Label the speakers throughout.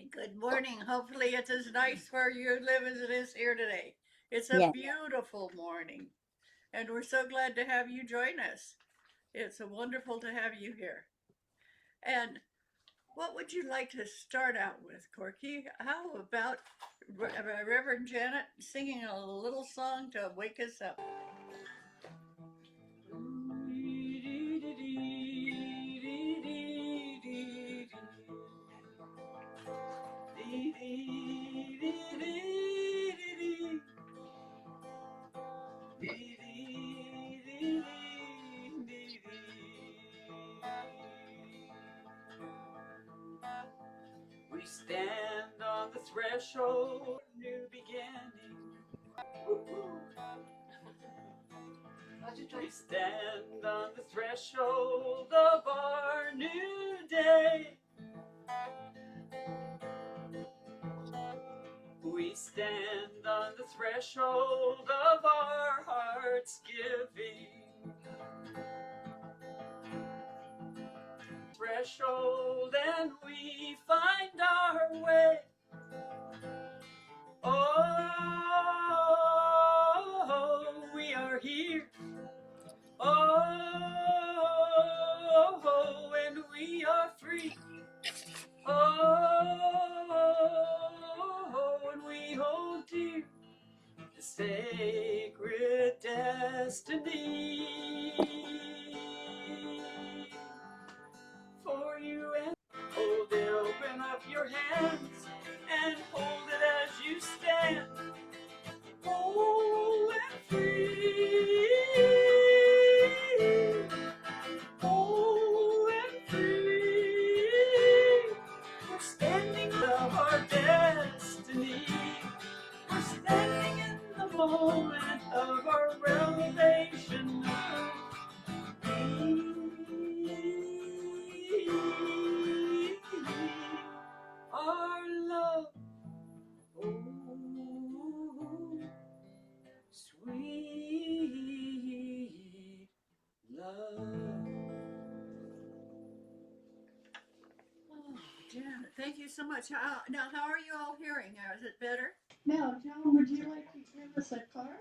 Speaker 1: Good morning. Hopefully, it's as nice where you live as it is here today. It's a
Speaker 2: Yeah.
Speaker 1: beautiful morning, and we're so glad to have you join us. It's wonderful to have you here. And what would you like to start out with, Corky? How about Reverend Janet singing a little song to wake us up?
Speaker 3: We stand on the threshold of new beginning. We stand on the threshold of our new day. We stand on the threshold of our heart's giving. Threshold, and we find our way. Oh, we are here. Oh, and we are free. Oh, and we hold dear the sacred destiny for you. And hold it, open up your hands and hold it as you stand, whole and free, whole and free. We're standing of our destiny. We're standing in the moment of our revelation of our love. Oh, sweet love.
Speaker 1: Oh, Janet, thank you so much. Now, how are you all hearing? Is it better?
Speaker 4: Now, John, would you like to give us a card?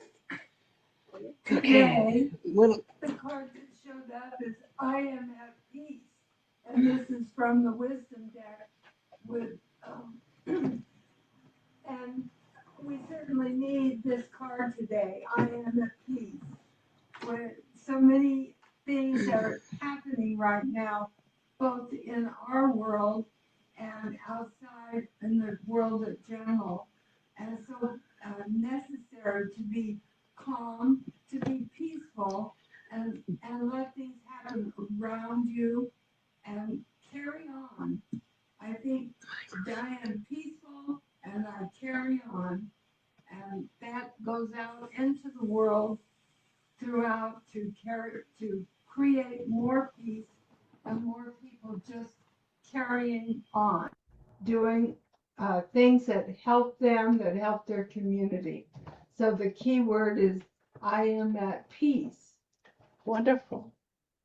Speaker 2: Okay. Well,
Speaker 4: The card that showed up is I am at peace. And this is from the wisdom deck with, and we certainly need this card today. I am at peace. With so many things that are happening right now, both in our world and outside in the world in general. And so necessary to be calm, to be peaceful, and let things happen around you and carry on. I think I am peaceful and I carry on, and that goes out into the world throughout to create more peace and more people just carrying on, doing things that help them, that help their community. So the key word is I am at peace.
Speaker 1: Wonderful.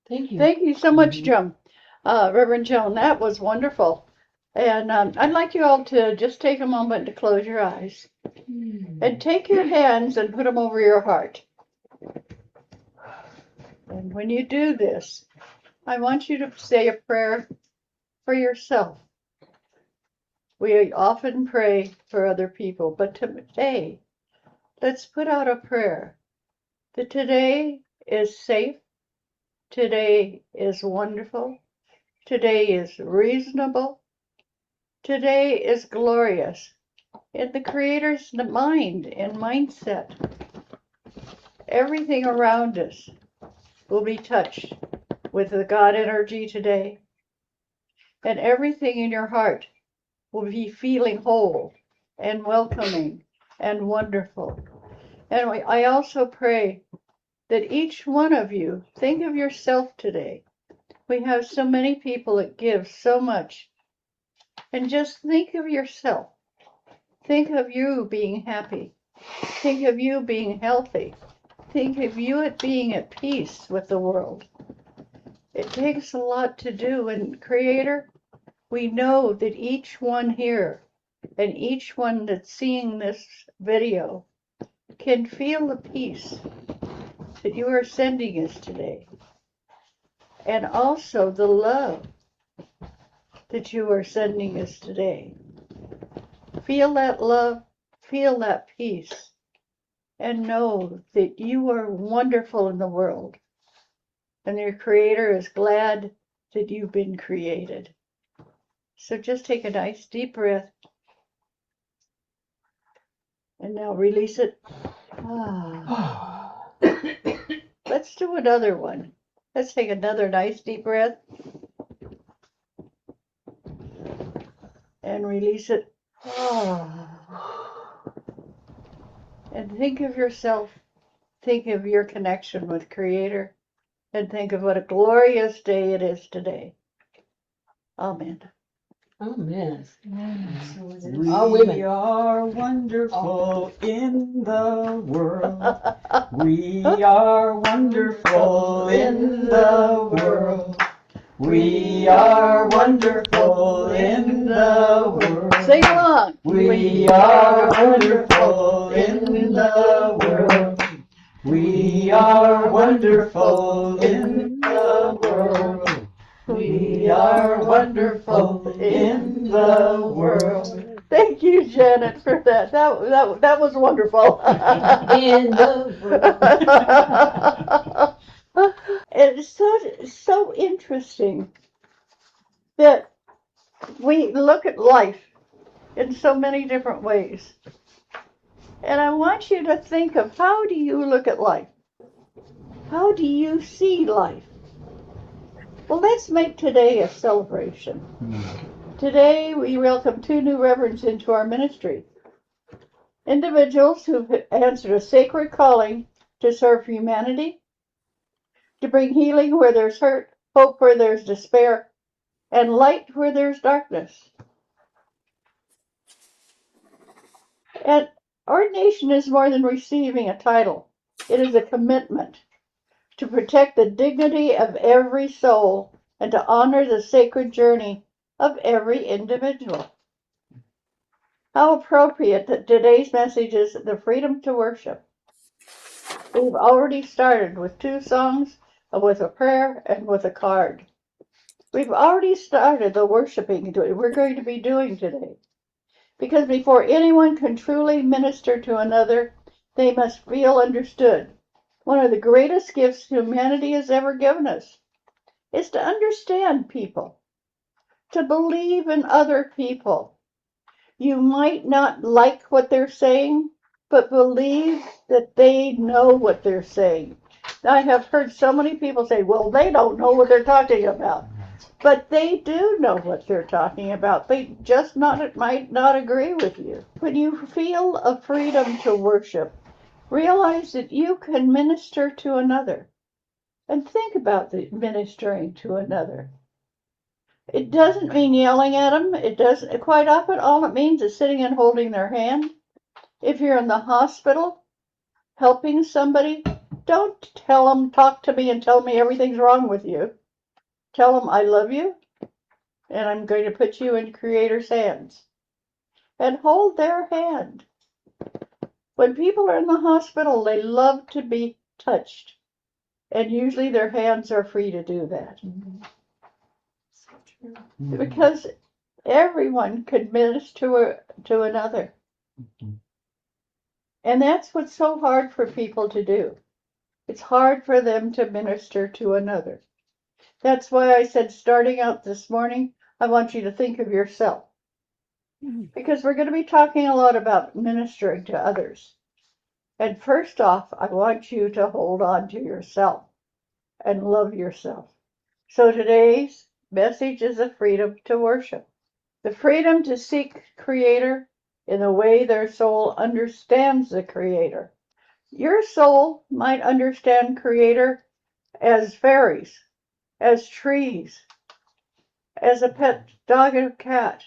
Speaker 2: thank you.
Speaker 1: Thank you so much, Joan. Reverend Joan, that was wonderful. And I'd like you all to just take a moment to close your eyes and take your hands and put them over your heart. And when you do this, I want you to say a prayer for yourself. We often pray for other people, but today, let's put out a prayer that today is safe, today is wonderful, today is reasonable, today is glorious in the Creator's mind and mindset. Everything around us will be touched with the God energy today, and everything in your heart will be feeling whole and welcoming and wonderful. And I also pray that each one of you think of yourself today. We have so many people that give so much. And just think of yourself. Think of you being happy. Think of you being healthy. Think of you being at peace with the world. It takes a lot to do, and Creator, we know that each one here And each one that's seeing this video can feel the peace that you are sending us today. And also the love that you are sending us today. Feel that love, feel that peace, and know that you are wonderful in the world. And your Creator is glad that you've been created. So just take a nice deep breath. And now release it. Let's do another one. Let's take another nice deep breath. And release it. And think of yourself. Think of your connection with Creator. And think of what a glorious day it is today. Amen.
Speaker 2: Amen.
Speaker 3: We
Speaker 2: All women.
Speaker 3: are wonderful in the world. We are wonderful in the world. We are wonderful in the world.
Speaker 1: Sing along.
Speaker 3: We are wonderful in the world. We are wonderful in the world. We are wonderful in the world.
Speaker 1: Thank you, Janet, for that. That was wonderful.
Speaker 2: In the
Speaker 1: world. It's so interesting that we look at life in so many different ways. And I want you to think of, how do you look at life? How do you see life? Well, let's make today a celebration. Today we welcome 2 new reverends into our ministry. Individuals who've answered a sacred calling to serve humanity, to bring healing where there's hurt, hope where there's despair, and light where there's darkness. And ordination is more than receiving a title. It is a commitment to protect the dignity of every soul and to honor the sacred journey of every individual. How appropriate that today's message is the freedom to worship. We've already started with 2 songs, with a prayer, and with a card. We've already started the worshiping we're going to be doing today. Because before anyone can truly minister to another, they must feel understood. One of the greatest gifts humanity has ever given us is to understand people, to believe in other people. You might not like what they're saying, but believe that they know what they're saying. I have heard so many people say, well, they don't know what they're talking about. But they do know what they're talking about. They just might not agree with you. When you feel a freedom to worship, realize that you can minister to another. And think about the ministering to another. It doesn't mean yelling at them. It doesn't. Quite often, all it means is sitting and holding their hand. If you're in the hospital, helping somebody, don't tell them, talk to me and tell me everything's wrong with you. Tell them I love you, and I'm going to put you in Creator's hands. And hold their hand. When people are in the hospital, they love to be touched. And usually their hands are free to do that. Because everyone can minister to another. And that's what's so hard for people to do. It's hard for them to minister to another. That's why I said, starting out this morning, I want you to think of yourself. Because we're going to be talking a lot about ministering to others. And first off, I want you to hold on to yourself and love yourself. So today's message is the freedom to worship. The freedom to seek Creator in the way their soul understands the Creator. Your soul might understand Creator as fairies, as trees, as a pet dog or cat.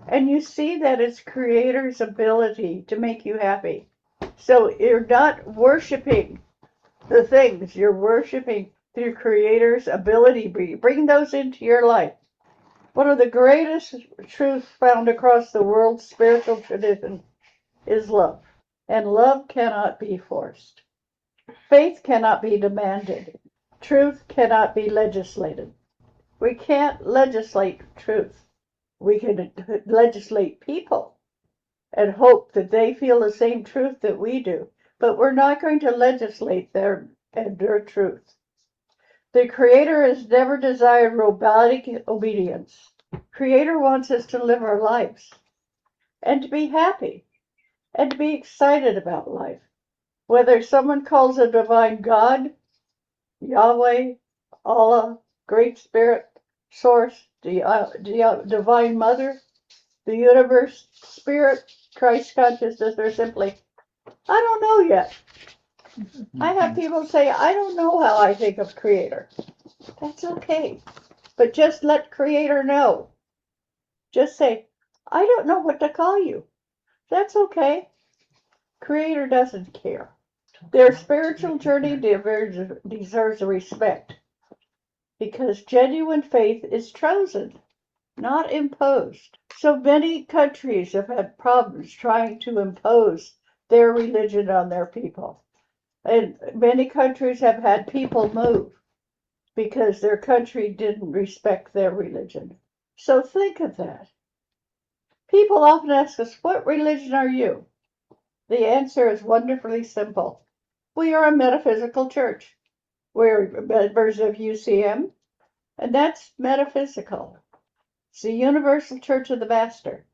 Speaker 1: And you see that it's Creator's ability to make you happy. So you're not worshiping the things, you're worshiping through Creator's ability. Bring those into your life. One of the greatest truths found across the world's spiritual tradition is love. And love cannot be forced. Faith cannot be demanded. Truth cannot be legislated. We can't legislate truth. We can legislate people and hope that they feel the same truth that we do, but we're not going to legislate their truth. The Creator has never desired robotic obedience. Creator wants us to live our lives and to be happy and to be excited about life. Whether someone calls a divine God, Yahweh, Allah, Great Spirit, Source, Divine Mother, the Universe, Spirit, Christ consciousness, or simply, I don't know yet. I have people say, I don't know how I think of Creator. That's okay. But just let Creator know. Just say, I don't know what to call you. That's okay. Creator doesn't care. Their spiritual journey deserves respect because genuine faith is chosen, not imposed. So many countries have had problems trying to impose their religion on their people. And many countries have had people move because their country didn't respect their religion. So think of that. People often ask us, what religion are you? The answer is wonderfully simple. We are a metaphysical church. We're members of UCM, and that's metaphysical. It's the Universal Church of the Master.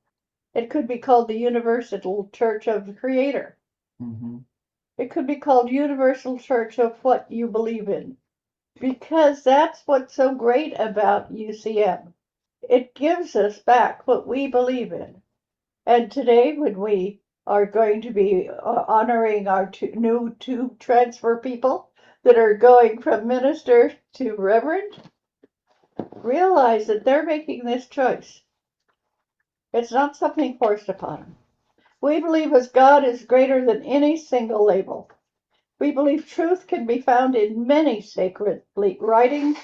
Speaker 1: It could be called the Universal Church of the Creator.
Speaker 5: Mm-hmm.
Speaker 1: It could be called Universal Church of what you believe in. Because that's what's so great about UCM. It gives us back what we believe in. And today, when we are going to be honoring our new two transfer people that are going from minister to reverend, realize that they're making this choice. It's not something forced upon them. We believe as God is greater than any single label. We believe truth can be found in many sacred writings,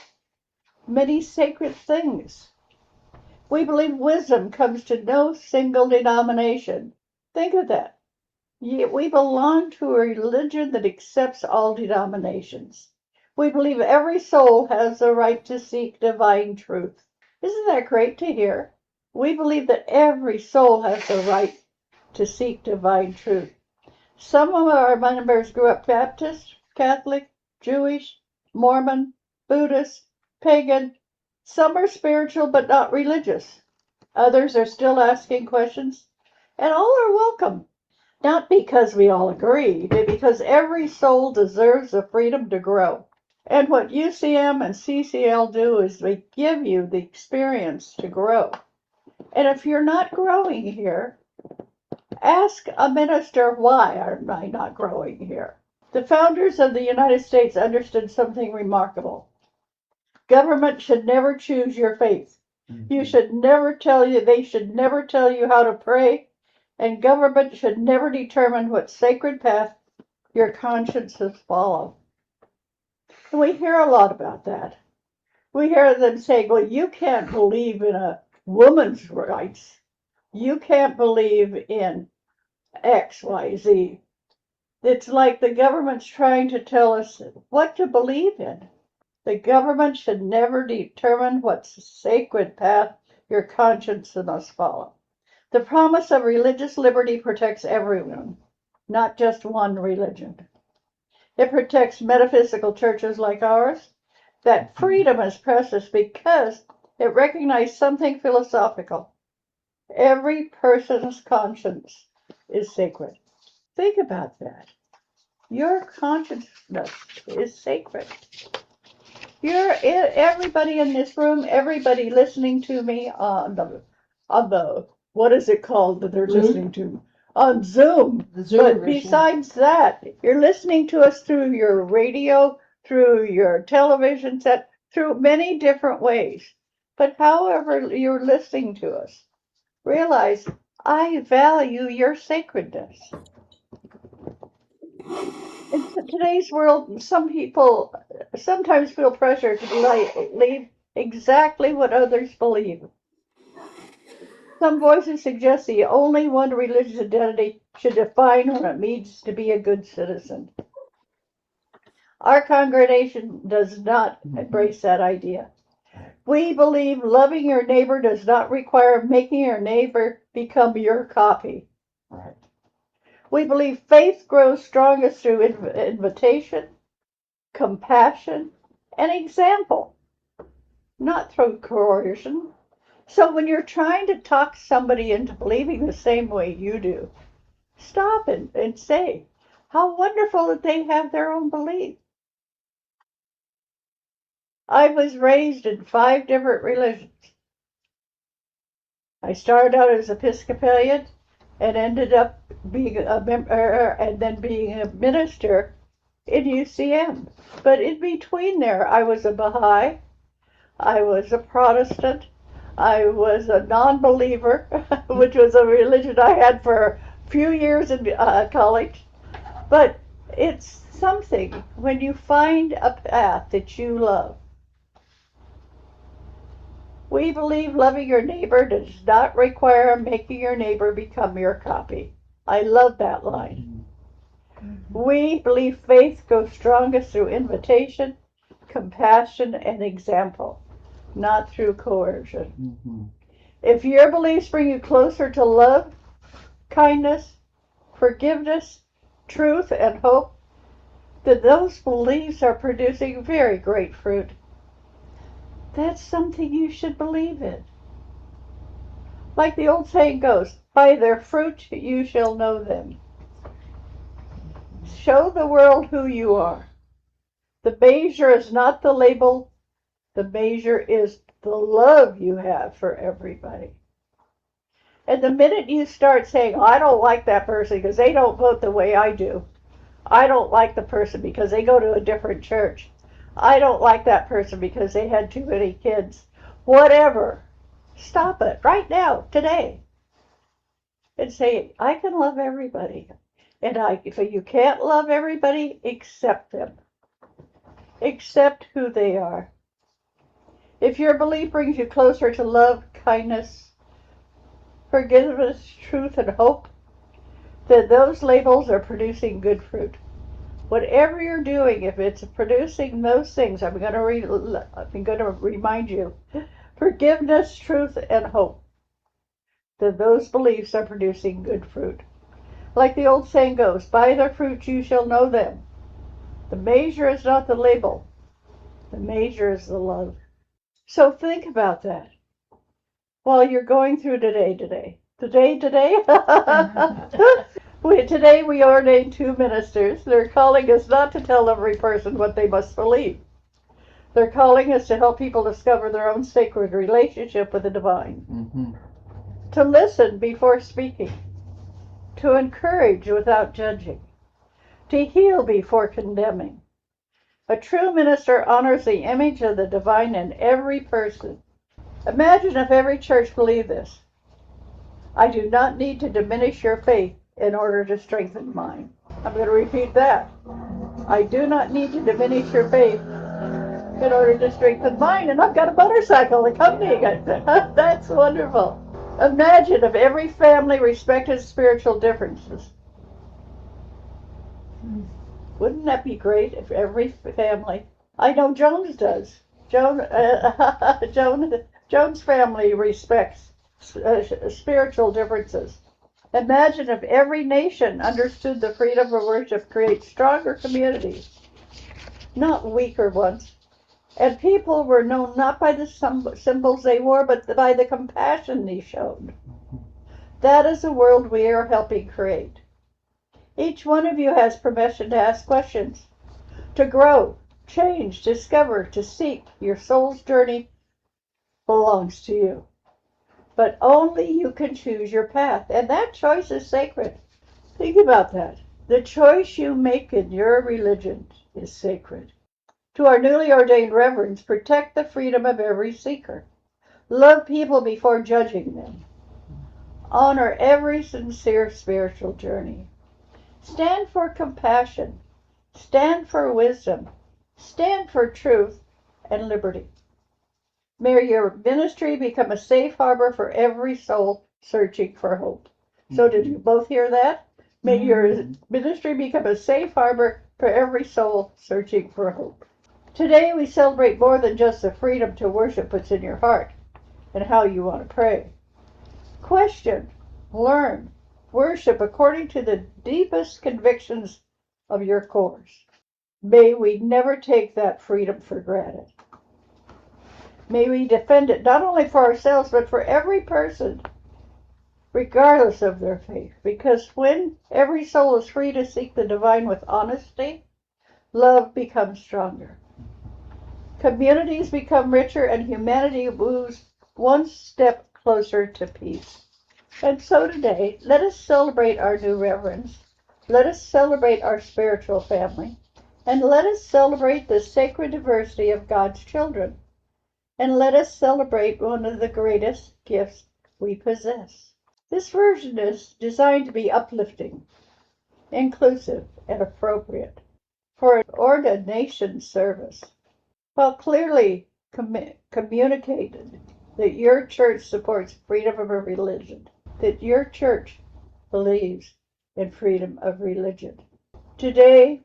Speaker 1: many sacred things. We believe wisdom comes to no single denomination. Think of that. We belong to a religion that accepts all denominations. We believe every soul has the right to seek divine truth. Isn't that great to hear? We believe that every soul has the right to seek divine truth. Some of our members grew up Baptist, Catholic, Jewish, Mormon, Buddhist, pagan. Some are spiritual but not religious. Others are still asking questions, and all are welcome. Not because we all agree, but because every soul deserves the freedom to grow. And what UCM and CCL do is they give you the experience to grow. And if you're not growing here, ask a minister, why am I not growing here? The founders of the United States understood something remarkable. Government should never choose your faith. They should never tell you how to pray, and government should never determine what sacred path your consciences follow. And we hear a lot about that. We hear them saying, well, you can't believe in a woman's rights. You can't believe in X, Y, Z. It's like the government's trying to tell us what to believe in. The government should never determine what sacred path your conscience must follow. The promise of religious liberty protects everyone, not just one religion. It protects metaphysical churches like ours. That freedom is precious because it recognizes something philosophical. Every person's conscience is sacred. Think about that. Your consciousness is sacred. Everybody in this room, everybody listening to me on the what is it called that they're listening to? On Zoom.
Speaker 2: The Zoom
Speaker 1: But
Speaker 2: version.
Speaker 1: besides that, you're listening to us through your radio, through your television set, through many different ways. But however you're listening to us, realize I value your sacredness. In today's world, some people sometimes feel pressure to believe exactly what others believe. Some voices suggest the only one religious identity should define what it means to be a good citizen. Our congregation does not embrace that idea. We believe loving your neighbor does not require making your neighbor become your copy.
Speaker 5: Right.
Speaker 1: We believe faith grows strongest through invitation, compassion, and example, not through coercion. So when you're trying to talk somebody into believing the same way you do, stop and say, how wonderful that they have their own belief. I was raised in 5 different religions. I started out as Episcopalian and ended up being a member and then being a minister in UCM. But in between there, I was a Baha'i, I was a Protestant, I was a non-believer, which was a religion I had for a few years in college. But it's something when you find a path that you love. We believe loving your neighbor does not require making your neighbor become your copy. I love that line. We believe faith goes strongest through invitation, compassion, and example, not through coercion.
Speaker 5: Mm-hmm.
Speaker 1: If your beliefs bring you closer to love, kindness, forgiveness, truth, and hope, then those beliefs are producing very great fruit. That's something you should believe in. Like the old saying goes, by their fruit you shall know them. Show the world who you are. The measure is not the label, the measure is the love you have for everybody. And the minute you start saying, I don't like that person because they don't vote the way I do. I don't like the person because they go to a different church. I don't like that person because they had too many kids. Whatever. Stop it right now, today. And say, I can love everybody. And if you can't love everybody, accept them. Accept who they are. If your belief brings you closer to love, kindness, forgiveness, truth, and hope, then those labels are producing good fruit. Whatever you're doing, if it's producing those things, I'm going to remind you, forgiveness, truth, and hope, then those beliefs are producing good fruit. Like the old saying goes, by their fruit you shall know them. The measure is not the label. The measure is the love. So think about that while you're going through today. Today? Today we ordained 2 ministers. They're calling us not to tell every person what they must believe. They're calling us to help people discover their own sacred relationship with the divine.
Speaker 5: Mm-hmm.
Speaker 1: To listen before speaking. To encourage without judging. To heal before condemning. A true minister honors the image of the divine in every person. Imagine if every church believed this. I do not need to diminish your faith in order to strengthen mine. I'm going to repeat that. I do not need to diminish your faith in order to strengthen mine. And I've got a motorcycle accompanying it. That's wonderful. Imagine if every family respected spiritual differences. Wouldn't that be great if every family? I know Jones does. Jones' family respects spiritual differences. Imagine if every nation understood the freedom of worship creates stronger communities, not weaker ones. And people were known not by the symbols they wore, but by the compassion they showed. That is the world we are helping create. Each one of you has permission to ask questions, to grow, change, discover, to seek. Your soul's journey belongs to you. But only you can choose your path, and that choice is sacred. Think about that. The choice you make in your religion is sacred. To our newly ordained reverends, protect the freedom of every seeker. Love people before judging them. Honor every sincere spiritual journey. Stand for compassion. Stand for wisdom. Stand for truth and liberty. May your ministry become a safe harbor for every soul searching for hope. So did you both hear that? May your ministry become a safe harbor for every soul searching for hope. Today we celebrate more than just the freedom to worship what's in your heart and how you want to pray. Question, learn, worship according to the deepest convictions of your cores. May we never take that freedom for granted. May we defend it not only for ourselves but for every person, regardless of their faith. Because when every soul is free to seek the divine with honesty, love becomes stronger. Communities become richer and humanity moves one step closer to peace. And so today, let us celebrate our new reverends. Let us celebrate our spiritual family. And let us celebrate the sacred diversity of God's children. And let us celebrate one of the greatest gifts we possess. This version is designed to be uplifting, inclusive, and appropriate for an ordination service, while clearly communicated that your church supports freedom of religion, that your church believes in freedom of religion. Today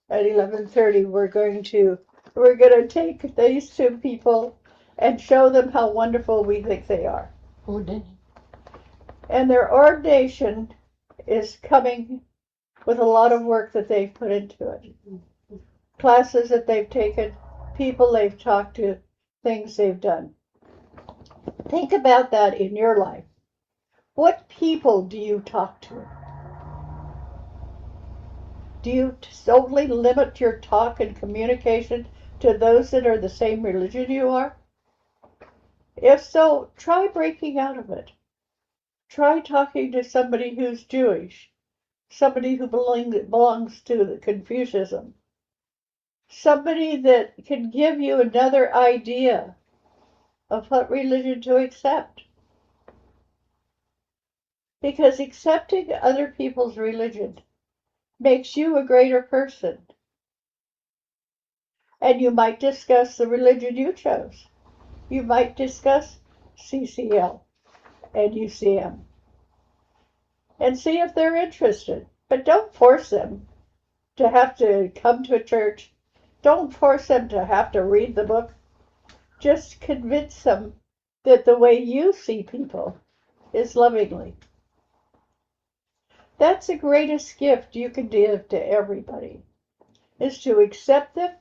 Speaker 1: at 11:30 we're going to take these two people and show them how wonderful we think they are.
Speaker 2: Ordaining.
Speaker 1: And their ordination is coming with a lot of work that they've put into it. Classes that they've taken, people they've talked to, things they've done. Think about that in your life. What people do you talk to? Do you solely limit your talk and communication to those that are the same religion you are? If so, try breaking out of it. Try talking to somebody who's Jewish, somebody who belongs to Confucianism, somebody that can give you another idea of what religion to accept. Because accepting other people's religion makes you a greater person. And you might discuss the religion you chose. You might discuss CCL and UCM and see if they're interested. But don't force them to have to come to a church. Don't force them to have to read the book. Just convince them that the way you see people is lovingly. That's the greatest gift you can give to everybody, is to accept them.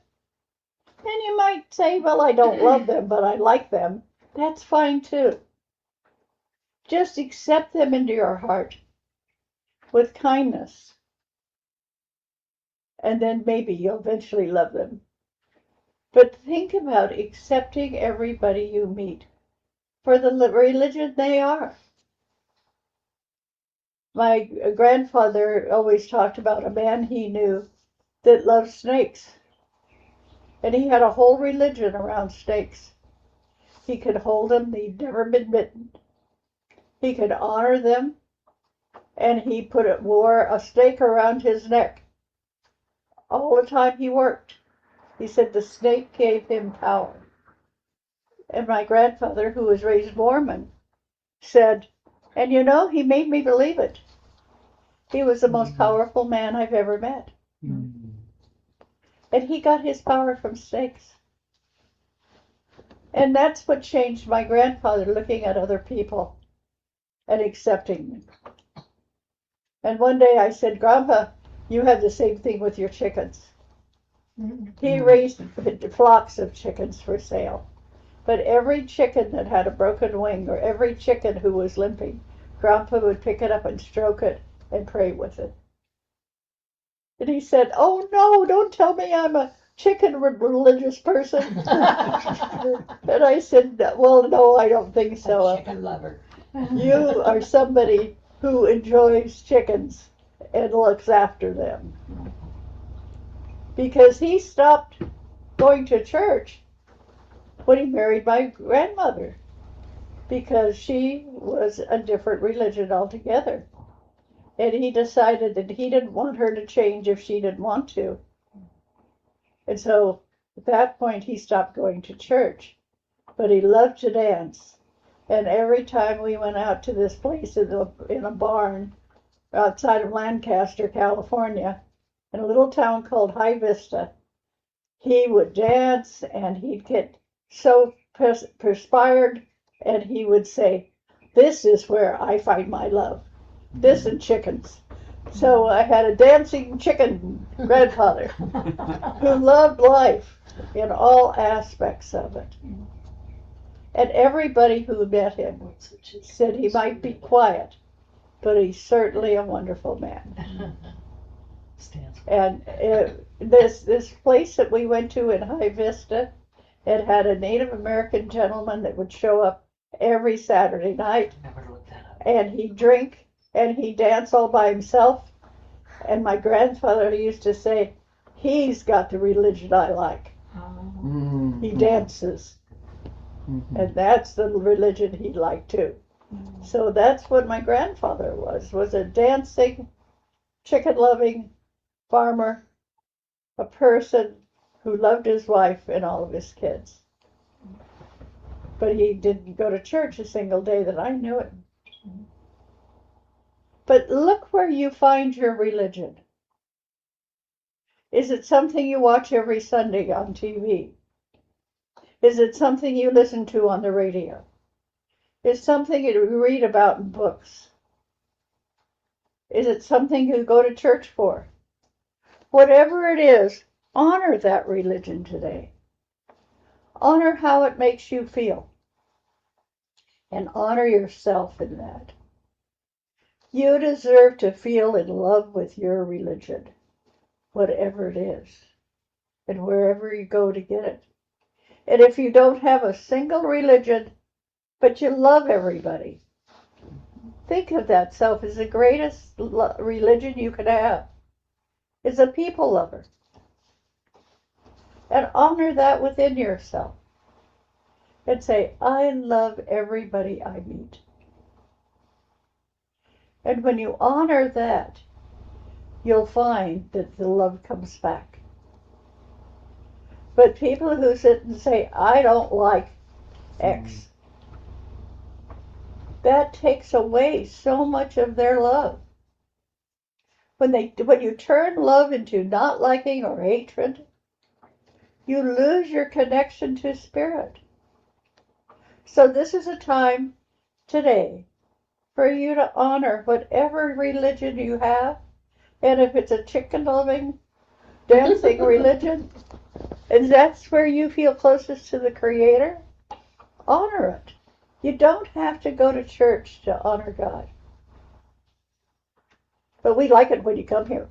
Speaker 1: And you might say, well, I don't love them, but I like them. That's fine too. Just accept them into your heart with kindness. And then maybe you'll eventually love them. But think about accepting everybody you meet for the religion they are. My grandfather always talked about a man he knew that loved snakes. And he had a whole religion around snakes. He could hold them, he'd never been bitten. He could honor them, and he wore a snake around his neck all the time he worked. He said the snake gave him power. And my grandfather, who was raised Mormon, said, and you know, he made me believe it. He was the most powerful man I've ever met. And he got his power from snakes. And that's what changed my grandfather, looking at other people and accepting them. And one day I said, Grandpa, you have the same thing with your chickens. He raised flocks of chickens for sale. But every chicken that had a broken wing, or every chicken who was limping, Grandpa would pick it up and stroke it and pray with it. And he said, oh no, don't tell me I'm a chicken religious person. And I said, well, no, I don't think so.
Speaker 2: A chicken lover.
Speaker 1: You are somebody who enjoys chickens and looks after them. Because he stopped going to church when he married my grandmother, because she was a different religion altogether. And he decided that he didn't want her to change if she didn't want to. And so at that point he stopped going to church. But he loved to dance. And every time we went out to this place in a barn outside of Lancaster, California, in a little town called High Vista, he would dance and he'd get so perspired and he would say, "This is where I find my love. This and chickens." So I had a dancing chicken grandfather who loved life in all aspects of it. And everybody who met him said he might be quiet, but he's certainly a wonderful man. And this place that we went to in High Vista, it had a Native American gentleman that would show up every Saturday night, and he'd drink and he'd dance all by himself. And my grandfather used to say, "He's got the religion I like. He dances." And that's the religion he liked too. So that's what my grandfather was a dancing, chicken-loving farmer, a person who loved his wife and all of his kids. But he didn't go to church a single day that I knew him. But look where you find your religion. Is it something you watch every Sunday on TV? Is it something you listen to on the radio? Is it something you read about in books? Is it something you go to church for? Whatever it is, honor that religion today. Honor how it makes you feel. And honor yourself in that. You deserve to feel in love with your religion, whatever it is, and wherever you go to get it. And if you don't have a single religion, but you love everybody, think of that self as the greatest religion you could have, is a people lover. And honor that within yourself. And say, "I love everybody I meet." And when you honor that, you'll find that the love comes back. But people who sit and say, "I don't like X," that takes away so much of their love. When you turn love into not liking or hatred, you lose your connection to spirit. So this is a time today for you to honor whatever religion you have, and if it's a chicken-loving, dancing religion, and that's where you feel closest to the Creator, honor it. You don't have to go to church to honor God. But we like it when you come here.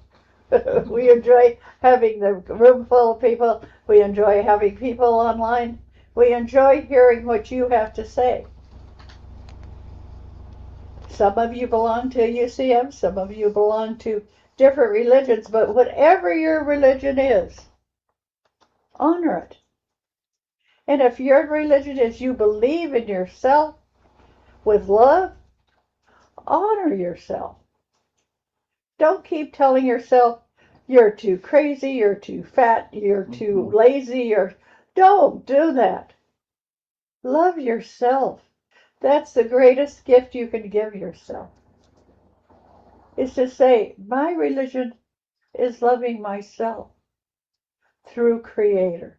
Speaker 1: We enjoy having the room full of people. We enjoy having people online. We enjoy hearing what you have to say. Some of you belong to UCM, some of you belong to different religions, but whatever your religion is, honor it. And if your religion is you believe in yourself with love, honor yourself. Don't keep telling yourself you're too crazy, you're too fat, you're too lazy, don't do that. Love yourself. That's the greatest gift you can give yourself. Is to say, my religion is loving myself through Creator.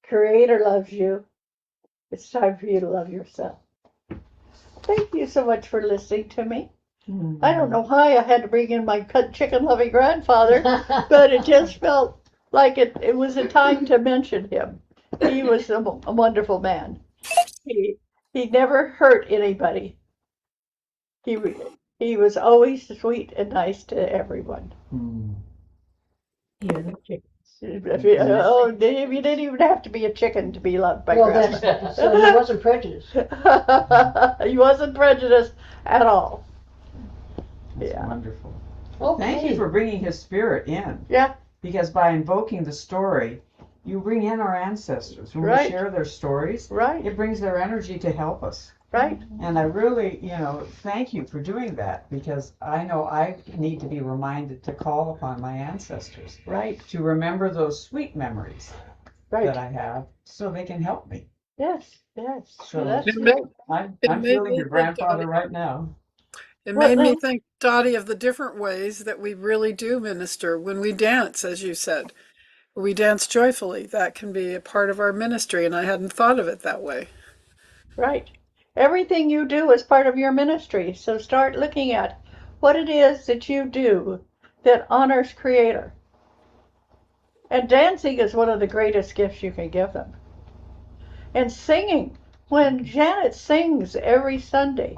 Speaker 1: Creator loves you. It's time for you to love yourself. Thank you so much for listening to me. I don't know why I had to bring in my chicken-loving grandfather, but it just felt like it was a time to mention him. He was a wonderful man. He never hurt anybody. He was always sweet and nice to everyone.
Speaker 2: Even the chickens.
Speaker 1: You didn't even have to be a chicken to be loved by Grandma.
Speaker 2: So he wasn't prejudiced.
Speaker 1: He wasn't prejudiced at all.
Speaker 5: That's
Speaker 1: Yeah.
Speaker 5: wonderful.
Speaker 2: Okay.
Speaker 5: Thank you for bringing his spirit in.
Speaker 1: Yeah.
Speaker 5: Because by invoking the story, you bring in our ancestors. When
Speaker 1: Right.
Speaker 5: we share their stories,
Speaker 1: Right.
Speaker 5: it brings their energy to help us.
Speaker 1: Right.
Speaker 5: And I really, thank you for doing that, because I know I need to be reminded to call upon my ancestors
Speaker 1: Right.
Speaker 5: to remember those sweet memories
Speaker 1: Right.
Speaker 5: that I have so they can help me.
Speaker 1: Yes, yes.
Speaker 5: So
Speaker 1: That's
Speaker 3: It,
Speaker 1: great.
Speaker 3: it
Speaker 5: I'm
Speaker 3: made
Speaker 5: feeling
Speaker 3: me
Speaker 5: your
Speaker 3: think,
Speaker 5: grandfather
Speaker 3: Dottie.
Speaker 5: right now.
Speaker 3: It
Speaker 1: What,
Speaker 3: made me
Speaker 1: Lynn?
Speaker 3: think, Dottie, of the different ways that we really do minister when we dance, as you said. We dance joyfully. That can be a part of our ministry, and I hadn't thought of it that way.
Speaker 1: Right. Everything you do is part of your ministry. So start looking at what it is that you do that honors Creator. And dancing is one of the greatest gifts you can give them. And singing. When Janet sings every Sunday,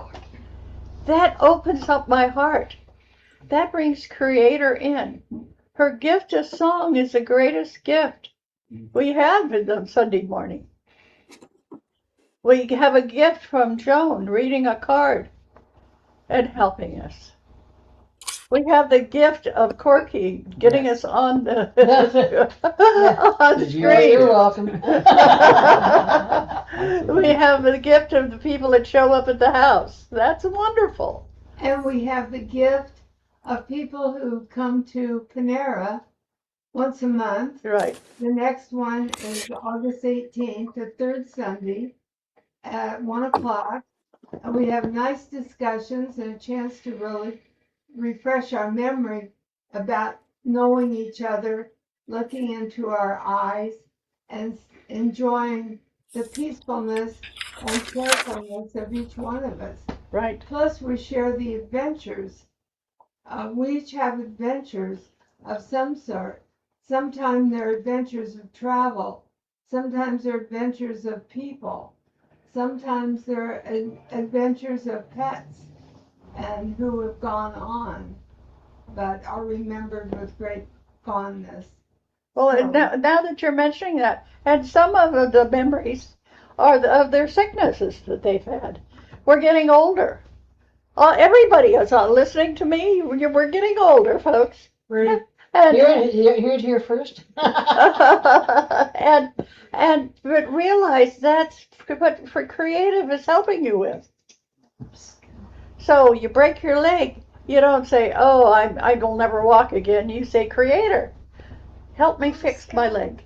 Speaker 1: that opens up my heart. That brings Creator in. Her gift of song is the greatest gift we have on Sunday morning. We have a gift from Joan reading a card and helping us. We have the gift of Corky getting
Speaker 5: Yes.
Speaker 1: us on the
Speaker 2: Yeah.
Speaker 1: on
Speaker 5: Did you
Speaker 2: Well,
Speaker 1: screen.
Speaker 2: you're welcome.
Speaker 1: We have the gift of the people that show up at the house. That's wonderful.
Speaker 4: And we have the gift of people who come to Panera once a month.
Speaker 1: Right.
Speaker 4: The next one is August 18th, the third Sunday at 1 o'clock. And we have nice discussions and a chance to really refresh our memory about knowing each other, looking into our eyes, and enjoying the peacefulness and carefulness of each one of us.
Speaker 1: Right.
Speaker 4: Plus, we share the adventures. We each have adventures of some sort. Sometimes they're adventures of travel. Sometimes they're adventures of people. Sometimes they're adventures of pets and who have gone on, but are remembered with great fondness.
Speaker 1: Well, and now that you're mentioning that, and some of the memories are of their sicknesses that they've had. We're getting older. Everybody is listening to me. We're getting older, folks.
Speaker 2: Hear
Speaker 1: And
Speaker 2: it here first.
Speaker 1: but realize that's what for creative is helping you with. So you break your leg, you don't say, "Oh, I will never walk again." You say, "Creator, help me fix my leg."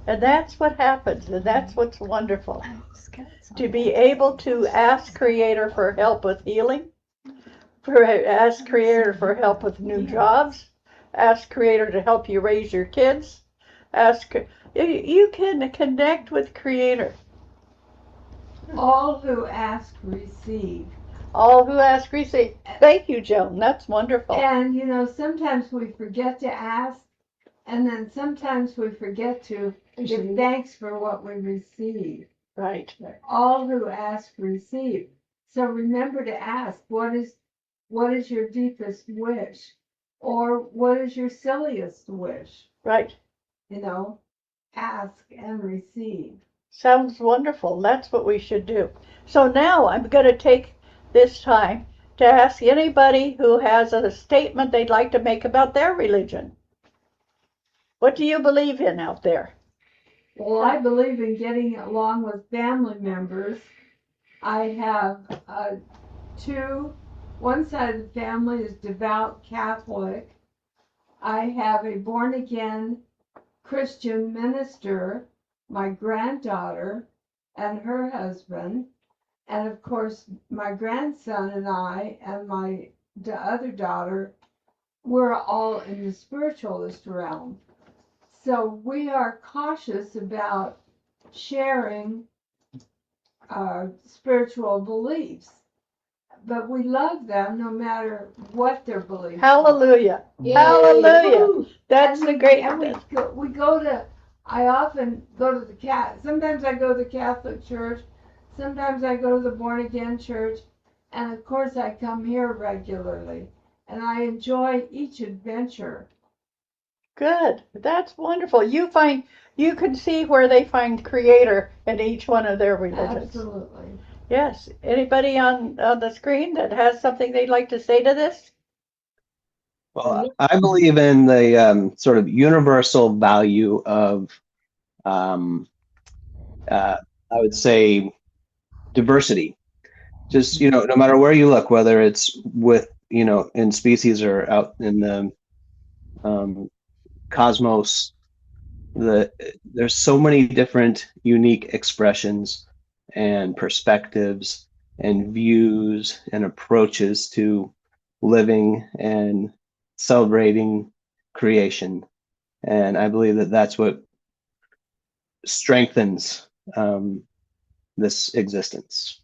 Speaker 1: And that's what happens, and that's what's wonderful. To be able to ask Creator for help with healing, ask Creator for help with new jobs, ask Creator to help you raise your kids. You can connect with Creator.
Speaker 4: All who ask receive.
Speaker 1: All who ask receive. Thank you, Joan. That's wonderful.
Speaker 4: And sometimes we forget to ask, and then sometimes we forget to give thanks for what we receive.
Speaker 1: Right.
Speaker 4: All who ask receive. So remember to ask, what is your deepest wish? Or what is your silliest wish?
Speaker 1: Right.
Speaker 4: Ask and receive.
Speaker 1: Sounds wonderful. That's what we should do. So now I'm going to take this time to ask anybody who has a statement they'd like to make about their religion. What do you believe in out there?
Speaker 4: Well, I believe in getting along with family members. I have one side of the family is devout Catholic. I have a born again Christian minister, my granddaughter and her husband, and of course my grandson and I and the other daughter, we're all in the spiritualist realm. So we are cautious about sharing our spiritual beliefs, but we love them no matter what their beliefs
Speaker 1: Hallelujah.
Speaker 2: Yay.
Speaker 1: Hallelujah.
Speaker 2: Woo.
Speaker 1: That's the great.
Speaker 4: And we go to. I often go to the Sometimes I go to the Catholic Church. Sometimes I go to the Born Again Church, and of course I come here regularly, and I enjoy each adventure.
Speaker 1: Good. That's wonderful. You can see where they find Creator in each one of their religions.
Speaker 4: Absolutely.
Speaker 1: Yes. Anybody on the screen that has something they'd like to say to this?
Speaker 6: Well, I believe in the sort of universal value of, I would say, diversity. Just, no matter where you look, whether it's with, in species or out in the cosmos, There's so many different unique expressions and perspectives and views and approaches to living and celebrating creation. And I believe that that's what strengthens this existence.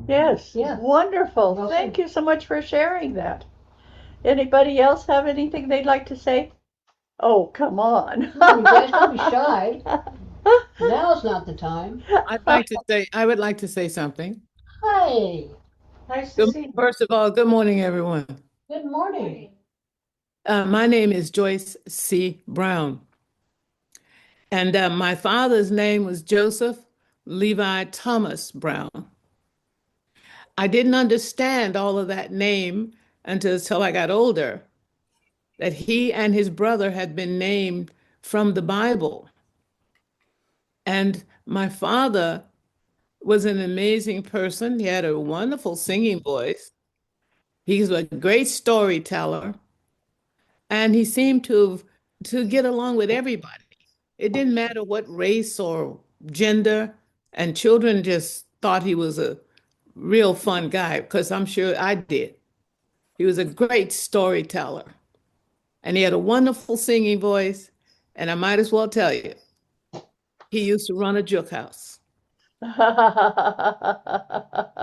Speaker 1: Yes,
Speaker 2: Yeah.
Speaker 1: wonderful.
Speaker 2: Well
Speaker 1: Thank
Speaker 2: said.
Speaker 1: you so much for sharing that. Anybody else have anything they'd like to say? Oh, come on.
Speaker 2: You guys don't be shy. Now's not the time.
Speaker 7: I would like to say something.
Speaker 2: Hi. Nice to see you.
Speaker 7: First of all, good morning, everyone.
Speaker 2: Good morning.
Speaker 7: My name is Joyce C. Brown, and my father's name was Joseph Levi Thomas Brown. I didn't understand all of that name until I got older, that he and his brother had been named from the Bible. And my father was an amazing person. He had a wonderful singing voice. He's a great storyteller, and he seemed to get along with everybody. It didn't matter what race or gender, and children just thought he was a real fun guy, because I'm sure I did. He was a great storyteller, and he had a wonderful singing voice, and I might as well tell you, he used to run a juke house.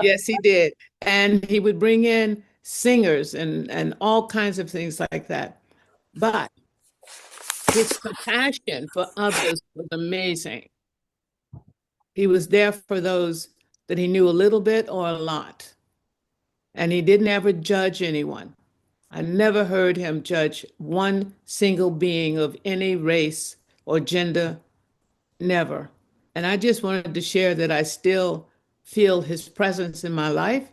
Speaker 7: Yes, he did. And he would bring in singers and all kinds of things like that. But his compassion for others was amazing. He was there for those that he knew a little bit or a lot. And he didn't ever judge anyone. I never heard him judge one single being of any race or gender, never. And I just wanted to share that I still feel his presence in my life.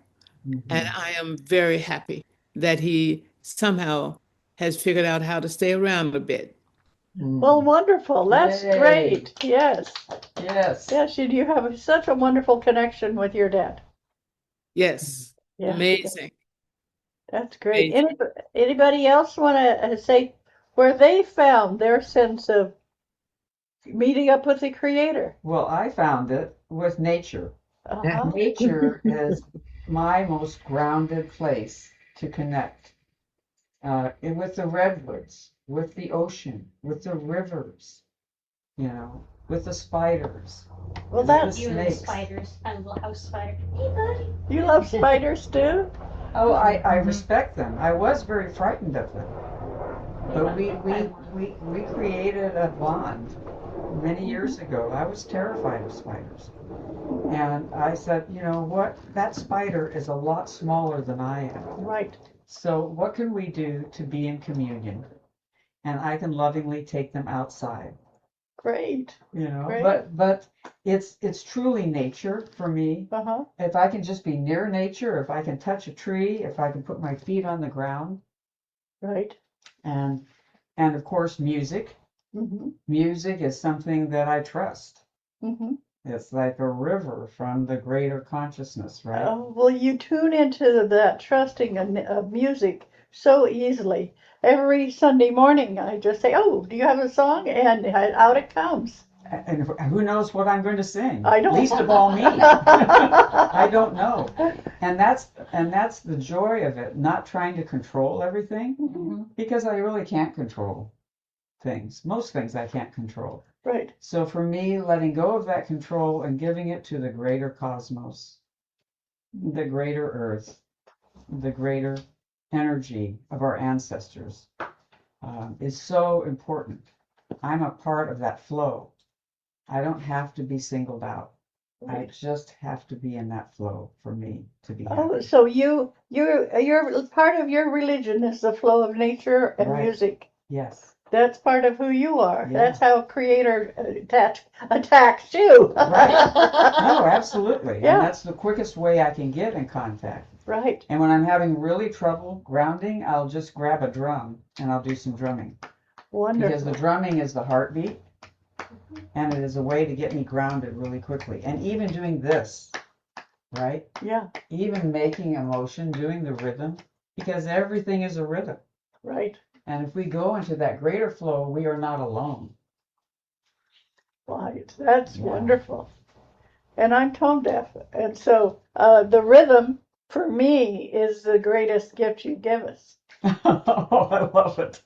Speaker 7: And I am very happy that he somehow has figured out how to stay around a bit.
Speaker 1: Well, wonderful. That's
Speaker 5: Yay.
Speaker 1: great. Yes.
Speaker 5: Yes.
Speaker 1: Yes, you have such a wonderful connection with your dad.
Speaker 7: Yes,
Speaker 1: Yeah.
Speaker 7: amazing.
Speaker 1: That's great.
Speaker 7: Amazing.
Speaker 1: Anybody else want to say where they found their sense of meeting up with the Creator?
Speaker 5: Well, I found it with nature.
Speaker 1: Uh-huh.
Speaker 5: Nature is my most grounded place to connect. With the redwoods, with the ocean, with the rivers, with the spiders,
Speaker 1: Well,
Speaker 5: with
Speaker 1: that
Speaker 5: the
Speaker 8: You and the
Speaker 5: snakes.
Speaker 8: spiders. I love house spider. Hey, buddy.
Speaker 1: you love spiders too?
Speaker 5: Oh, I respect them. I was very frightened of them, but we created a bond many years ago. I was terrified of spiders, and I said, you know what? That spider is a lot smaller than I am.
Speaker 1: Right.
Speaker 5: So what can we do to be in communion? And I can lovingly take them outside,
Speaker 1: Great. Great.
Speaker 5: but it's truly nature for me.
Speaker 1: Uh-huh.
Speaker 5: If I can just be near nature, if I can touch a tree, if I can put my feet on the ground,
Speaker 1: Right.
Speaker 5: and of course music.
Speaker 1: Mm-hmm.
Speaker 5: Music is something that I trust.
Speaker 1: Mm-hmm.
Speaker 5: It's like a river from the greater consciousness, right?
Speaker 1: Oh, well, you tune into that trusting of music so easily. Every Sunday morning, I just say, "Oh, do you have a song?" And out it comes.
Speaker 5: And who knows what I'm going to sing?
Speaker 1: I don't.
Speaker 5: Least of all me. I don't know. And that's the joy of it, not trying to control everything,
Speaker 1: Mhm.
Speaker 5: because I really can't control things. Most things I can't control.
Speaker 1: Right.
Speaker 5: So for me, letting go of that control and giving it to the greater cosmos, the greater earth, the greater energy of our ancestors, is so important. I'm a part of that flow. I don't have to be singled out. I just have to be in that flow for me to be
Speaker 1: Oh,
Speaker 5: happy.
Speaker 1: so you're part of your religion is the flow of nature and
Speaker 5: Right.
Speaker 1: music.
Speaker 5: Yes.
Speaker 1: That's part of who you are.
Speaker 5: Yeah.
Speaker 1: That's how Creator attacks you.
Speaker 5: Right. No, absolutely.
Speaker 1: Yeah.
Speaker 5: And that's the quickest way I can get in contact.
Speaker 1: Right.
Speaker 5: And when I'm having really trouble grounding, I'll just grab a drum and I'll do some drumming.
Speaker 1: Wonderful.
Speaker 5: Because the drumming is the heartbeat, and it is a way to get me grounded really quickly. And even doing this, right?
Speaker 1: Yeah.
Speaker 5: Even making a motion, doing the rhythm, because everything is a rhythm.
Speaker 1: Right.
Speaker 5: And if we go into that greater flow, we are not alone.
Speaker 1: Why, that's wonderful. And I'm tone deaf, and so the rhythm for me is the greatest gift you give us.
Speaker 5: Oh, I love it.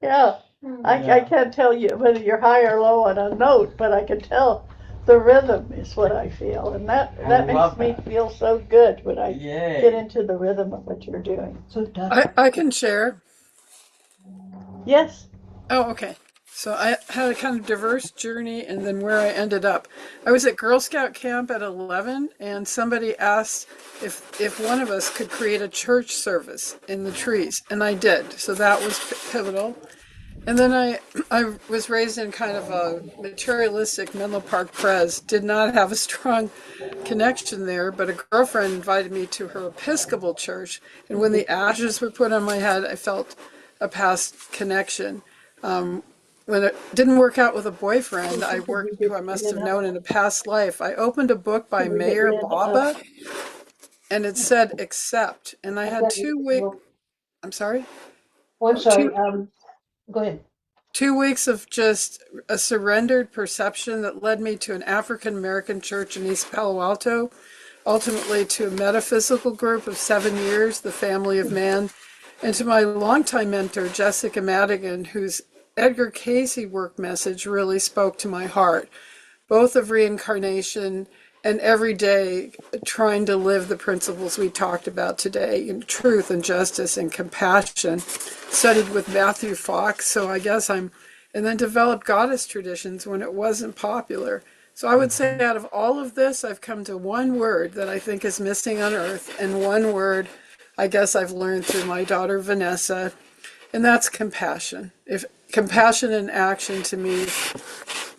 Speaker 1: Yeah, I
Speaker 5: Yeah.
Speaker 1: can't tell you whether you're high or low on a note, but I can tell the rhythm is what I feel, and
Speaker 5: I
Speaker 1: that makes
Speaker 5: love
Speaker 1: me
Speaker 5: that.
Speaker 1: feel so good when I get
Speaker 5: Yay.
Speaker 1: into the rhythm of what you're doing.
Speaker 2: So Dr.
Speaker 9: I can share.
Speaker 1: Yes.
Speaker 9: Oh, okay. So I had a kind of diverse journey and then where I ended up. I was at Girl Scout camp at 11 and somebody asked if one of us could create a church service in the trees, and I did. So that was pivotal. And then I was raised in kind of a materialistic Menlo Park Pres, did not have a strong connection there, but a girlfriend invited me to her Episcopal church, and when the ashes were put on my head, I felt a past connection. When it didn't work out with a boyfriend I worked who I must have known in a past life, I opened a book by
Speaker 2: Can we get
Speaker 9: Mayor
Speaker 2: rid of?
Speaker 9: Baba, and it said accept. And I
Speaker 2: I've
Speaker 9: had
Speaker 2: got.
Speaker 9: 2 weeks. I'm sorry.
Speaker 2: Oh, I'm
Speaker 9: Oh,
Speaker 2: sorry. Go ahead.
Speaker 9: 2 weeks of just a surrendered perception that led me to an African American church in East Palo Alto, ultimately to a metaphysical group of 7 years, the Family of Man, and to my longtime mentor, Jessica Madigan, whose Edgar Casey work message really spoke to my heart, both of reincarnation and every day trying to live the principles we talked about today in truth and justice and compassion. Studied with Matthew Fox, so I guess and then developed goddess traditions when it wasn't popular. So I would say out of all of this, I've come to one word that I think is missing on earth, and one word I guess I've learned through my daughter Vanessa, and that's compassion. If compassion in action to me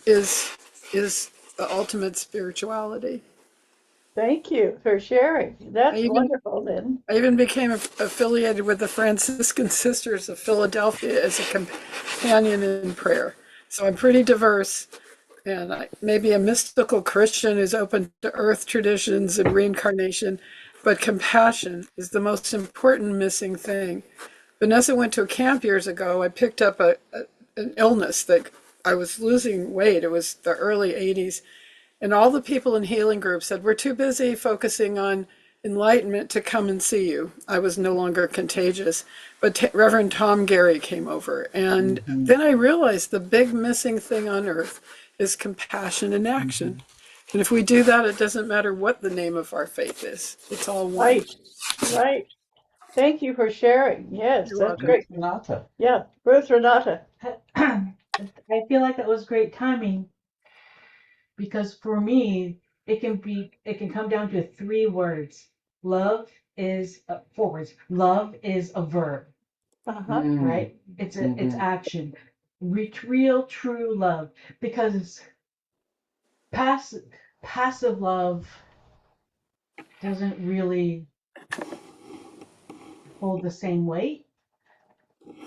Speaker 9: is is the ultimate spirituality.
Speaker 1: Thank you for sharing.
Speaker 9: I
Speaker 1: That's
Speaker 9: even
Speaker 1: wonderful, Lynn.
Speaker 9: I even became affiliated with the Franciscan Sisters of Philadelphia as a companion in prayer. So I'm pretty diverse, and maybe a mystical Christian who's open to earth traditions and reincarnation, but compassion is the most important missing thing. Vanessa went to a camp years ago. I picked up an illness that I was losing weight. It was the early 80s. And all the people in healing groups said, we're too busy focusing on enlightenment to come and see you. I was no longer contagious. But Reverend Tom Gary came over. And
Speaker 5: Mhm.
Speaker 9: then I realized the big missing thing on earth is compassion in action. And if we do that, it doesn't matter what the name of our faith is. It's all one.
Speaker 1: Right, right. Thank you for sharing. Yes,
Speaker 9: You're
Speaker 1: that's
Speaker 9: welcome.
Speaker 1: great.
Speaker 5: Renata.
Speaker 1: Yeah, Ruth Renata.
Speaker 10: I feel like that was great timing because for me, it can come down to three words. Love is four words. Love is a verb,
Speaker 1: Uh-huh.
Speaker 10: right? It's action. Real true love because passive passive love doesn't really hold the same weight,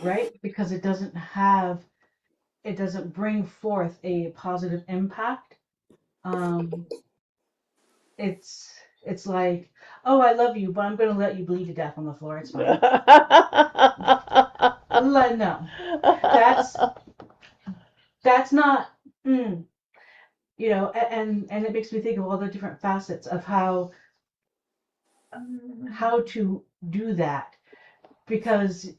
Speaker 10: right? Because it doesn't bring forth a positive impact. Um, it's like, oh, I love you, but I'm gonna let you bleed to death on the floor. It's fine. No, that's that's not, mm, and it makes me think of all the different facets of how to do that because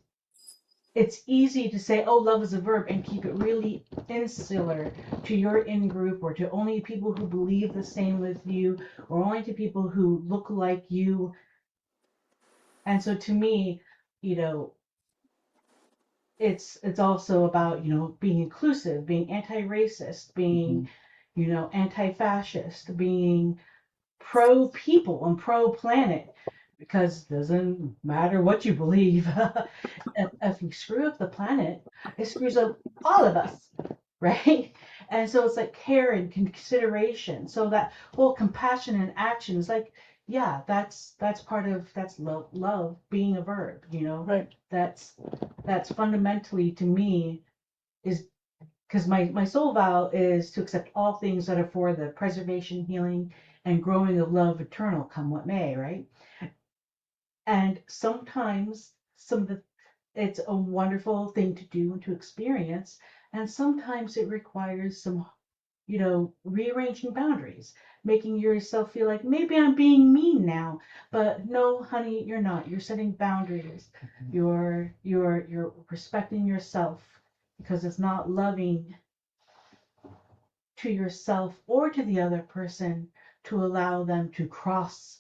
Speaker 10: it's easy to say, oh, love is a verb and keep it really insular to your in group or to only people who believe the same with you or only to people who look like you. And so to me, you know, it's also about, being inclusive, being anti-racist, being, anti-fascist, being pro people and pro planet because it doesn't matter what you believe. If we screw up the planet, it screws up all of us, right? And so it's like care and consideration. So that whole compassion and action is like, yeah, that's part of that's love being a verb,
Speaker 1: Right.
Speaker 10: That's fundamentally to me is because my soul vow is to accept all things that are for the preservation, healing, and growing of love eternal, come what may, right? And sometimes it's a wonderful thing to do and to experience, and sometimes it requires some rearranging boundaries, making yourself feel like maybe I'm being mean now, but no, honey, you're not. You're setting boundaries. You're respecting yourself because it's not loving to yourself or to the other person to allow them to cross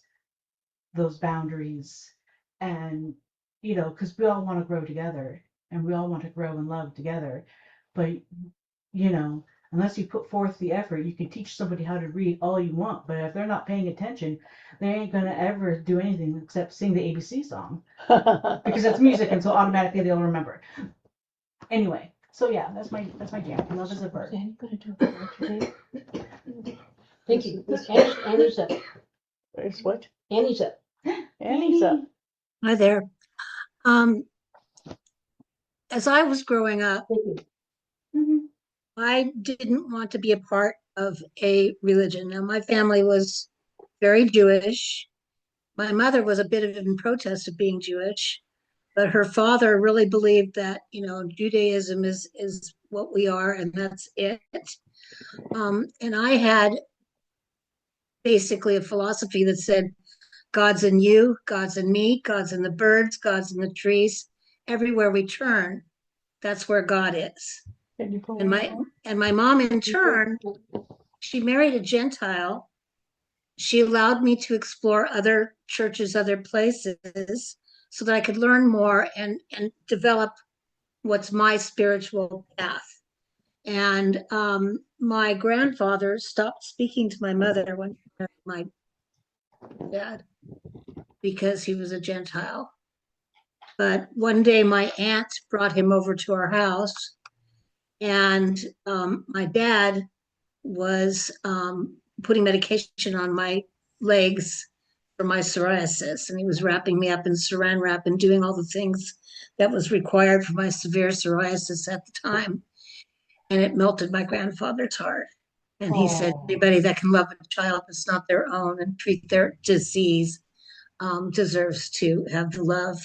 Speaker 10: those boundaries. And because we all want to grow together and we all want to grow and love together, but unless you put forth the effort, you can teach somebody how to read all you want, but if they're not paying attention, they ain't gonna ever do anything except sing the ABC song because it's music, and so automatically they'll remember. Anyway, so yeah, that's my jam. Love is a verb.
Speaker 2: Annie gonna do it today? Thank you. Annie's up.
Speaker 1: Is what?
Speaker 2: Annie's up.
Speaker 1: Annie's up.
Speaker 11: Hi there. As I was growing up, I didn't want to be a part of a religion. Now, my family was very Jewish. My mother was a bit of in protest of being Jewish, but her father really believed that, Judaism is what we are, and that's it. And I had basically a philosophy that said, God's in you, God's in me, God's in the birds, God's in the trees. Everywhere we turn, that's where God is. And my mom, in turn, she married a Gentile. She allowed me to explore other churches, other places, so that I could learn more and develop what's my spiritual path. And my grandfather stopped speaking to my mother when she married my dad because he was a Gentile. But one day my aunt brought him over to our house, and my dad was putting medication on my legs for my psoriasis, and he was wrapping me up in saran wrap and doing all the things that was required for my severe psoriasis at the time. And it melted my grandfather's heart. And he said, anybody that can love a child that's not their own and treat their disease deserves to have the love.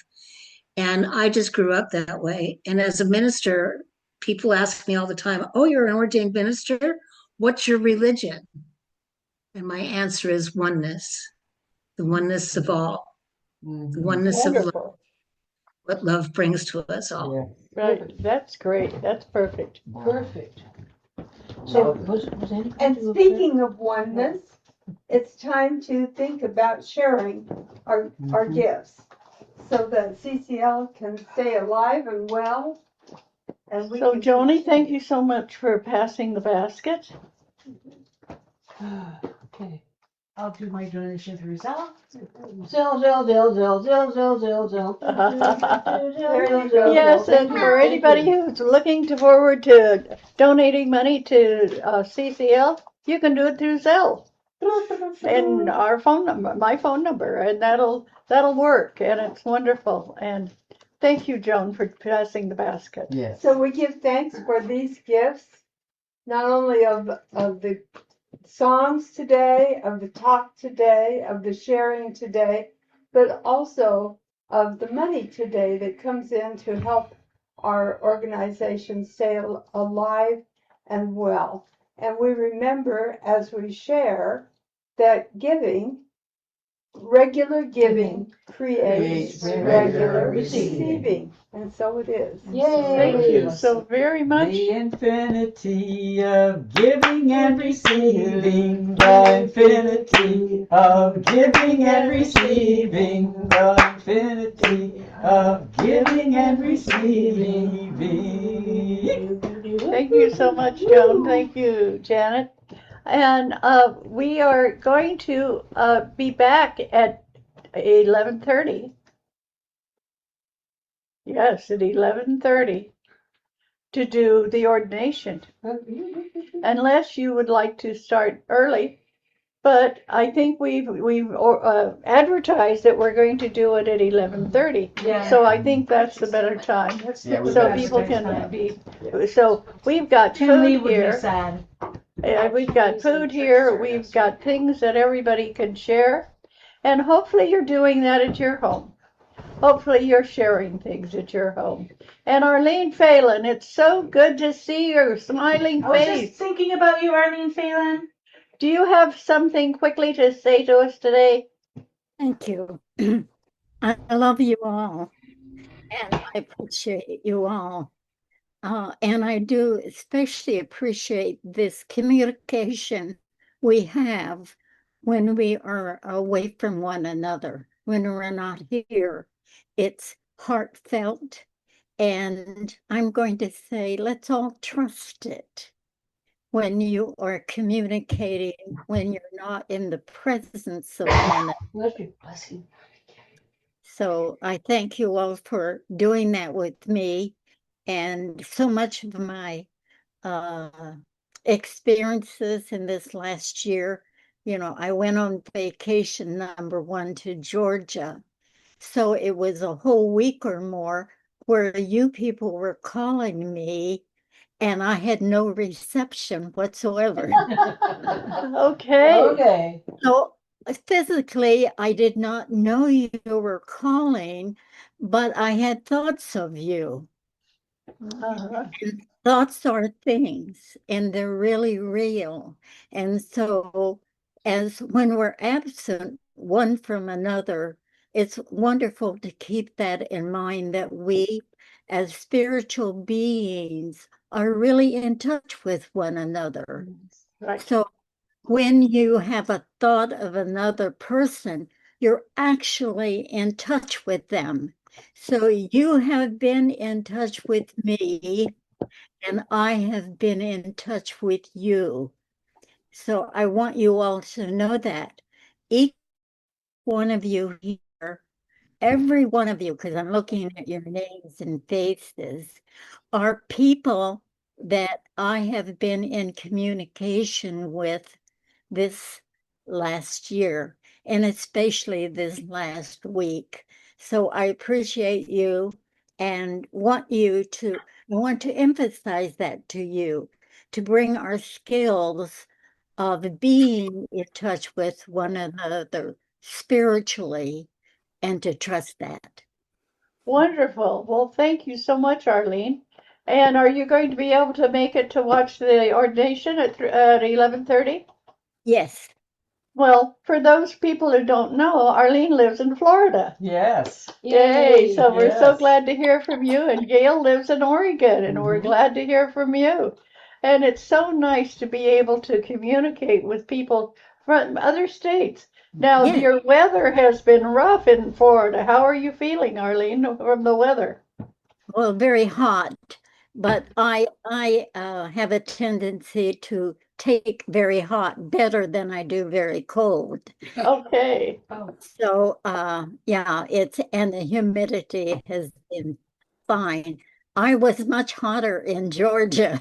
Speaker 11: And I just grew up that way. And as a minister, people ask me all the time, oh, you're an ordained minister? What's your religion? And my answer is oneness, the oneness of all, the oneness of love, what love brings to us all.
Speaker 5: Yeah.
Speaker 1: Right. That's great. That's perfect.
Speaker 2: Perfect. So was Annie
Speaker 4: And
Speaker 2: gonna do a
Speaker 4: speaking of oneness, it's time to think about sharing our gifts so that CCL can stay alive and well. And we
Speaker 1: So,
Speaker 4: can
Speaker 1: Joni, thank you so much for passing the basket.
Speaker 2: Okay.
Speaker 10: I'll do my donation through Zelle.
Speaker 2: Zell.
Speaker 4: There you go.
Speaker 1: Yes, and for anybody who's looking forward to donating money to CCL, you can do it through Zelle and our phone number, my phone number, and that'll work, and it's wonderful. And thank you, Joan, for passing the basket.
Speaker 5: Yes.
Speaker 4: So we give thanks for these gifts, not only of the songs today, of the talk today, of the sharing today, but also of the money today that comes in to help our organization stay alive and well. And we remember as we share that regular giving creates regular receiving. And so it is.
Speaker 2: Yay!
Speaker 1: Thank you so very much.
Speaker 5: The infinity of giving and receiving, the infinity of giving and receiving, the infinity of giving and receiving.
Speaker 1: Thank you so much, Joan. Thank you, Janet. And we are going to be back at 11:30. Yes, at 11:30 to do the ordination. Unless you would like to start early, but I think we've advertised that we're going to do it at 11:30.
Speaker 10: Yeah.
Speaker 1: So I think that's the better time.
Speaker 5: Yeah, we
Speaker 1: So
Speaker 5: better
Speaker 1: people
Speaker 5: stay
Speaker 1: can be. So we've got
Speaker 10: Tim Lee
Speaker 1: food
Speaker 10: would be
Speaker 1: here.
Speaker 10: sad.
Speaker 1: We've got food here. We've got things that everybody can share, and hopefully you're doing that at your home. Hopefully you're sharing things at your home. And Arlene Phelan, it's so good to see your smiling
Speaker 10: I was just
Speaker 1: face.
Speaker 10: thinking about you, Arlene Phelan.
Speaker 1: Do you have something quickly to say to us today?
Speaker 12: Thank you. I love you all, and I appreciate you all. And I do especially appreciate this communication we have when we are away from one another, when we're not here. It's heartfelt, and I'm going to say, let's all trust it when you are communicating, when you're not in the presence of one.
Speaker 2: Bless you.
Speaker 12: So I thank you all for doing that with me. And so much of my uh, experiences in this last year, I went on vacation #1 to Georgia. So it was a whole week or more where you people were calling me and I had no reception whatsoever.
Speaker 1: Okay.
Speaker 10: Okay.
Speaker 12: So physically, I did not know you were calling, but I had thoughts of you.
Speaker 1: Uh-huh.
Speaker 12: And thoughts are things, and they're really real. And so, as when we're absent one from another, it's wonderful to keep that in mind that we, as spiritual beings, are really in touch with one another.
Speaker 1: Right.
Speaker 12: So when you have a thought of another person, you're actually in touch with them. So you have been in touch with me, and I have been in touch with you. So I want you all to know that each one of you here, every one of you, because I'm looking at your names and faces, are people that I have been in communication with this last year, and especially this last week. So I appreciate you and I want to emphasize that to you, to bring our skills of being in touch with one another spiritually and to trust that.
Speaker 1: Wonderful. Well, thank you so much, Arlene. And are you going to be able to make it to watch the ordination at 11:30?
Speaker 12: Yes.
Speaker 1: Well, for those people who don't know, Arlene lives in Florida.
Speaker 5: Yes.
Speaker 1: Yay! So we're so
Speaker 5: Yes.
Speaker 1: glad to hear from you. And Gail lives in Oregon, and we're
Speaker 5: Mhm.
Speaker 1: glad to hear from you. And it's so nice to be able to communicate with people from other states. Now,
Speaker 12: Yes.
Speaker 1: your weather has been rough in Florida. How are you feeling, Arlene, from the weather?
Speaker 12: Well, very hot, but I have a tendency to take very hot better than I do very cold.
Speaker 1: Okay.
Speaker 2: Oh,
Speaker 12: So yeah, and the humidity has been fine. I was much hotter in Georgia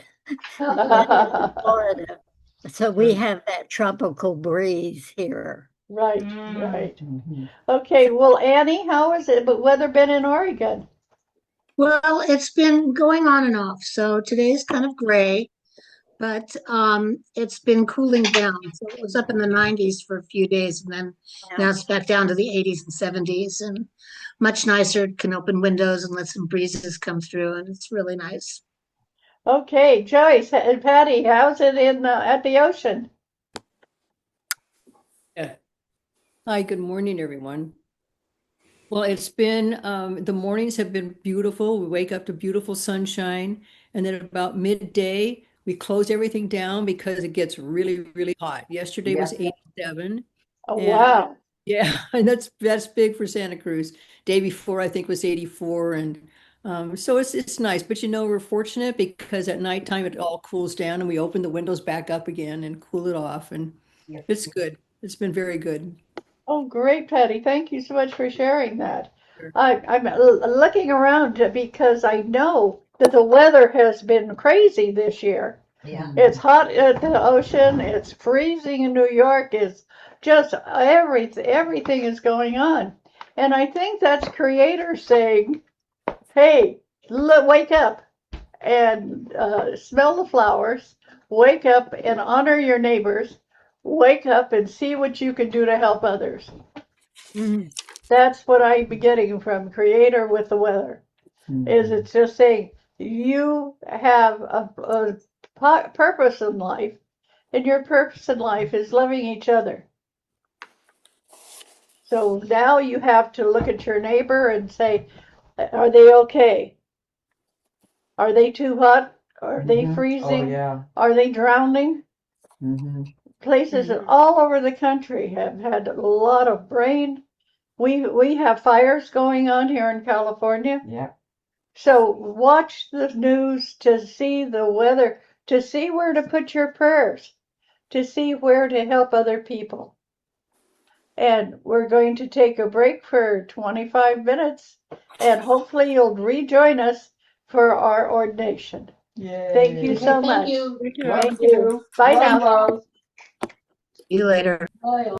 Speaker 12: than in Florida. So we have that tropical breeze here.
Speaker 1: Right,
Speaker 10: Mm.
Speaker 1: right.
Speaker 5: Mhm.
Speaker 1: Okay, well, Annie, how has it but weather been in Oregon?
Speaker 11: Well, it's been going on and off. So today's kind of gray, but it's been cooling down. So it was up in the 90s for a few days, and then
Speaker 12: Yeah.
Speaker 11: now it's back down to the 80s and 70s, and much nicer. Can open windows and let some breezes come through, and it's really nice.
Speaker 1: Okay, Joyce and Patty, how's it in at the ocean?
Speaker 2: yeah. Hi, good morning, everyone. Well, it's been, the mornings have been beautiful. We wake up to beautiful sunshine. And then about midday, we close everything down because it gets really, really hot. Yesterday was
Speaker 5: Yeah.
Speaker 2: 87.
Speaker 1: Oh,
Speaker 2: And
Speaker 1: wow.
Speaker 2: yeah, and that's big for Santa Cruz. Day before, I think was 84. And so it's nice. But we're fortunate because at nighttime it all cools down and we open the windows back up again and cool it off. And
Speaker 5: Yeah.
Speaker 2: it's good. It's been very good.
Speaker 1: Oh, great, Patty. Thank you so much for sharing that.
Speaker 2: Sure.
Speaker 1: I'm looking around because I know that the weather has been crazy this year.
Speaker 10: Yeah.
Speaker 1: It's hot at the ocean. It's freezing in New York. It's just everything is going on. And I think that's creators saying, hey, wake up and smell the flowers. Wake up and honor your neighbors. Wake up and see what you can do to help others.
Speaker 12: Mhm.
Speaker 1: That's what I'm getting from Creator with the weather. Is it's just saying you have a purpose in life, and your purpose in life is loving each other. So now you have to look at your neighbor and say, are they okay? Are they too hot? Are they
Speaker 5: Oh,
Speaker 1: freezing?
Speaker 5: yeah.
Speaker 1: Are they drowning?
Speaker 5: Mm-hmm.
Speaker 1: Places all over the country have had a lot of rain. We have fires going on here in California.
Speaker 5: Yeah.
Speaker 1: So watch the news to see the weather, to see where to put your prayers, to see where to help other people. And we're going to take a break for 25 minutes, and hopefully you'll rejoin us for our ordination.
Speaker 5: Yay.
Speaker 1: Thank you so
Speaker 8: Thank
Speaker 1: much.
Speaker 8: you.
Speaker 1: Thank you. Bye now.
Speaker 11: See you later.
Speaker 10: Bye.